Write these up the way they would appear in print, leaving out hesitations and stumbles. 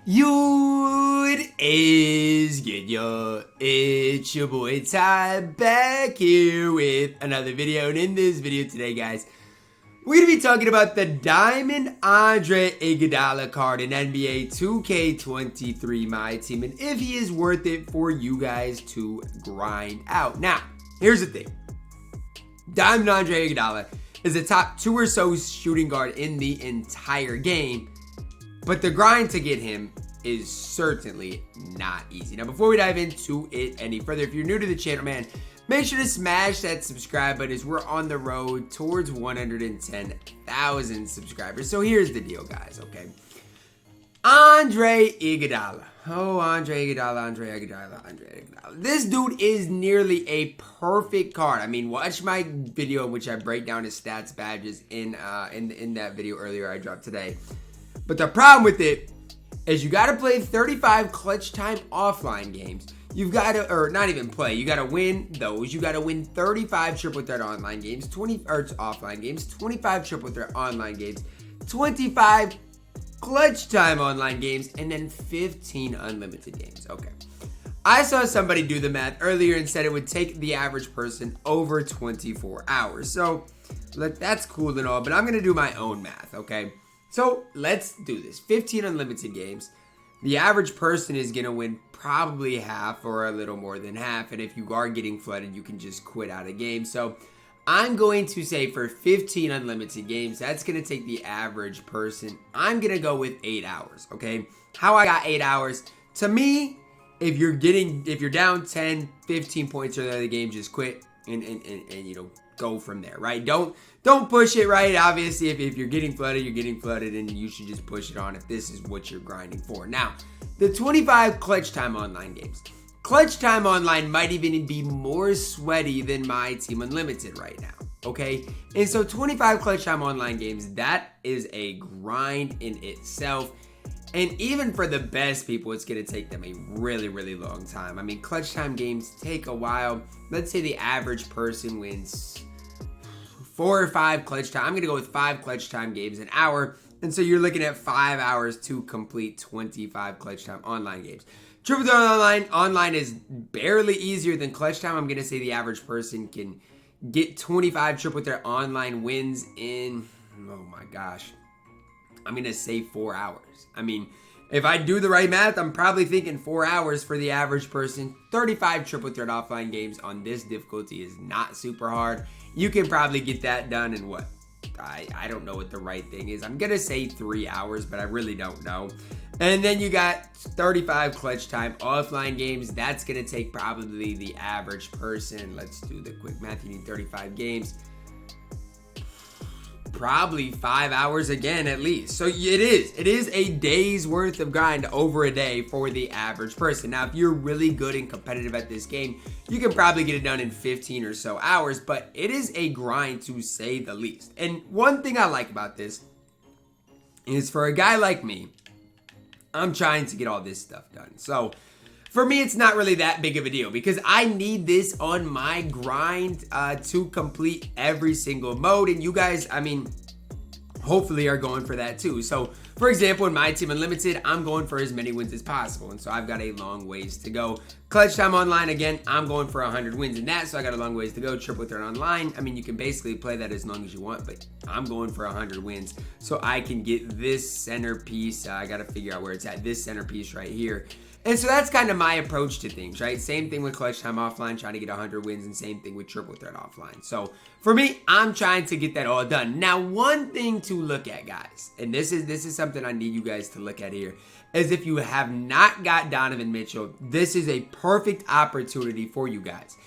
Yo, it is good, yo. It's your boy Ty back here with another video. And in this video today, guys, we're going to be talking about the Diamond Andre Iguodala card in NBA 2K23 MyTEAM and if he is worth it for you guys to grind out. Now, here's the thing. Diamond Andre Iguodala is the top 2 or so shooting guard in the entire game. But the grind to get him is certainly not easy. Now, before we dive into it any further, if you're new to the channel, man, make sure to smash that subscribe button as we're on the road towards 110,000 subscribers. So here's the deal, guys, okay? Andre Iguodala. Oh, Andre Iguodala. This dude is nearly a perfect card. I mean, watch my video in which I break down his stats badges in that video earlier I dropped today. But the problem with it is you got to play 35 clutch time offline games. You've got to, or not even play, you got to win those. You got to win 35 triple threat online games, 20 offline games, 25 triple threat online games, 25 clutch time online games, and then 15 unlimited games. Okay. I saw somebody do the math earlier and said it would take the average person over 24 hours. So, look, that's cool and all, but I'm going to do my own math, okay? So let's do this. 15 unlimited games. The average person is going to win probably half or a little more than half. And if you are getting flooded, you can just quit out a game. So I'm going to say for 15 unlimited games, that's going to take the average person. I'm going to go with 8 hours. Okay. How I got 8 hours. To me, if you're down 10, 15 points or the game, just quit and you know, go from there, right? Don't push it, right? Obviously, if you're getting flooded, you're getting flooded, and you should just push it on if this is what you're grinding for. Now, the 25 clutch time online games. Clutch time online might even be more sweaty than MyTEAM Unlimited right now, okay? And so 25 clutch time online games, that is a grind in itself. And even for the best people, it's going to take them a really, really long time. I mean, clutch time games take a while. Let's say the average person wins 4 or 5 clutch time. I'm going to go with 5 clutch time games an hour. And so you're looking at 5 hours to complete 25 clutch time online games. Triple threat online is barely easier than clutch time. I'm going to say the average person can get 25 triple threat online wins in, oh my gosh, I'm going to say 4 hours. I mean, if I do the right math, I'm probably thinking 4 hours for the average person. 35 triple threat offline games on this difficulty is not super hard. You can probably get that done in what? I don't know what the right thing is. I'm going to say 3 hours, but I really don't know. And then you got 35 clutch time offline games. That's going to take probably the average person. Let's do the quick math. You need 35 games. Probably 5 hours again at least. So it is a day's worth of grind over a day for the average person. Now, if you're really good and competitive at this game, you can probably get it done in 15 or so hours, but it is a grind to say the least. And one thing I like about this is for a guy like me, I'm trying to get all this stuff done. So for me, it's not really that big of a deal because I need this on my grind to complete every single mode. And you guys, I mean, hopefully are going for that too. So, for example, in MyTEAM Unlimited, I'm going for as many wins as possible. And so I've got a long ways to go. Clutch time online, again, I'm going for 100 wins in that. So I got a long ways to go. Triple threat online, I mean, you can basically play that as long as you want, but I'm going for 100 wins so I can get this centerpiece. I got to figure out where it's at. This centerpiece right here. And so that's kind of my approach to things, right? Same thing with clutch time offline, trying to get 100 wins, and same thing with triple threat offline. So for me, I'm trying to get that all done. Now, one thing to look at, guys, and this is something I need you guys to look at here, is if you have not got Donovan Mitchell, this is a perfect opportunity for you guys.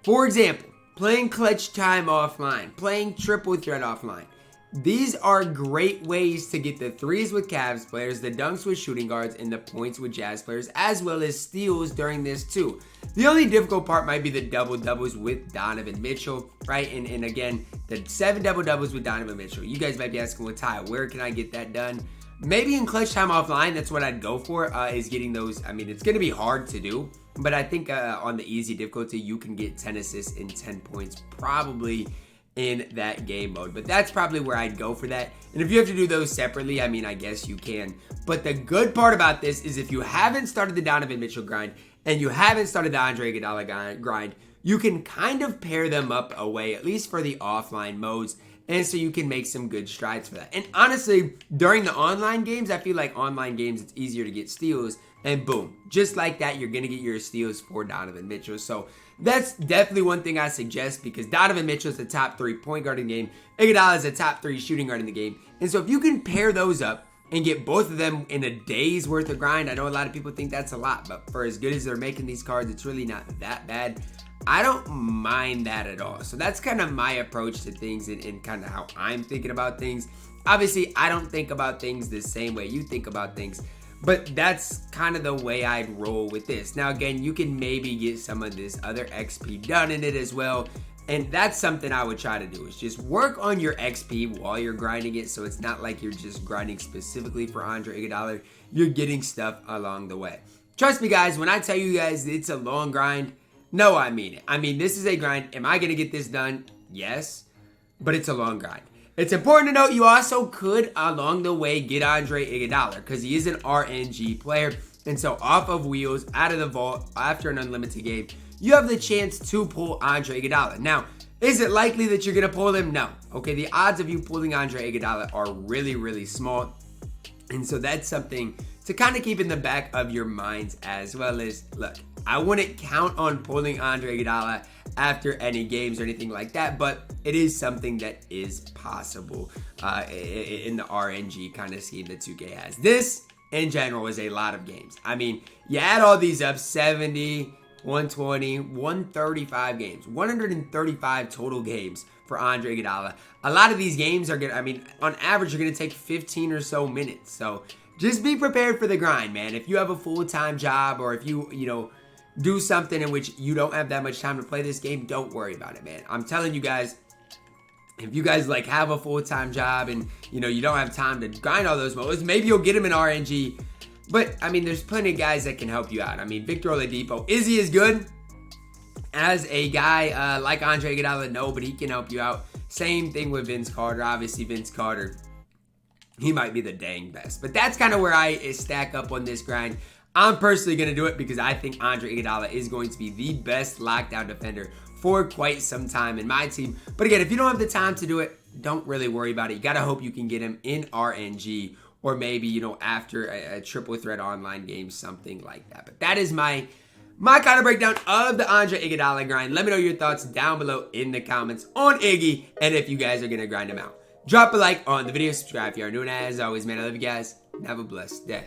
For example, playing clutch time offline, playing triple threat offline. These are great ways to get the threes with Cavs players, the dunks with shooting guards, and the points with Jazz players, as well as steals during this too. The only difficult part might be the double-doubles with Donovan Mitchell, right? And again, the 7 double-doubles with Donovan Mitchell. You guys might be asking, well, Ty, where can I get that done? Maybe in clutch time offline, that's what I'd go for, is getting those. I mean, it's going to be hard to do, but I think on the easy difficulty, you can get 10 assists and 10 points probably in that game mode. But that's probably where I'd go for that. And if you have to do those separately, I mean, I guess you can. But the good part about this is if you haven't started the Donovan Mitchell grind and you haven't started the Andre Iguodala grind, you can kind of pair them up away, at least for the offline modes. And so you can make some good strides for that. And honestly, during the online games, I feel like online games, it's easier to get steals. And boom, just like that, you're going to get your steals for Donovan Mitchell. So that's definitely one thing I suggest, because Donovan Mitchell is the top 3 point guard in the game. Iguodala is the top 3 shooting guard in the game. And so if you can pair those up and get both of them in a day's worth of grind, I know a lot of people think that's a lot, but for as good as they're making these cards, it's really not that bad. I don't mind that at all. So that's kind of my approach to things and kind of how I'm thinking about things. Obviously, I don't think about things the same way you think about things, but that's kind of the way I'd roll with this. Now, again, you can maybe get some of this other XP done in it as well. And that's something I would try to do, is just work on your XP while you're grinding it. So it's not like you're just grinding specifically for Andre Iguodala. You're getting stuff along the way. Trust me, guys, when I tell you guys it's a long grind, no, I mean it. I mean, this is a grind. Am I going to get this done? Yes, but it's a long grind. It's important to note you also could, along the way, get Andre Iguodala, because he is an RNG player. And so off of wheels, out of the vault, after an unlimited game, you have the chance to pull Andre Iguodala. Now, is it likely that you're going to pull him? No. Okay, the odds of you pulling Andre Iguodala are really, really small. And so that's something to kind of keep in the back of your minds as well. As, look, I wouldn't count on pulling Andre Iguodala after any games or anything like that, but it is something that is possible in the RNG kind of scheme that 2K has. This, in general, is a lot of games. I mean, you add all these up, 70, 120, 135 games, 135 total games for Andre Iguodala. A lot of these games are going to, I mean, on average, are going to take 15 or so minutes. So just be prepared for the grind, man. If you have a full-time job, or if you know, do something in which you don't have that much time to play this game, don't worry about it, man. I'm telling you guys, if you guys like have a full-time job and you know you don't have time to grind all those modes, maybe you'll get them in RNG. But I mean, there's plenty of guys that can help you out. I mean, Victor Oladipo, is he as good as a guy like Andre Iguodala? No, but he can help you out. Same thing with Vince Carter. Obviously, Vince Carter, he might be the dang best. But that's kind of where I stack up on this grind. I'm personally going to do it because I think Andre Iguodala is going to be the best lockdown defender for quite some time in my team. But again, if you don't have the time to do it, don't really worry about it. You got to hope you can get him in RNG, or maybe, you know, after a triple threat online game, something like that. But that is my kind of breakdown of the Andre Iguodala grind. Let me know your thoughts down below in the comments on Iggy, and if you guys are going to grind him out. Drop a like on the video, subscribe if you are new, and as always, man, I love you guys, and have a blessed day.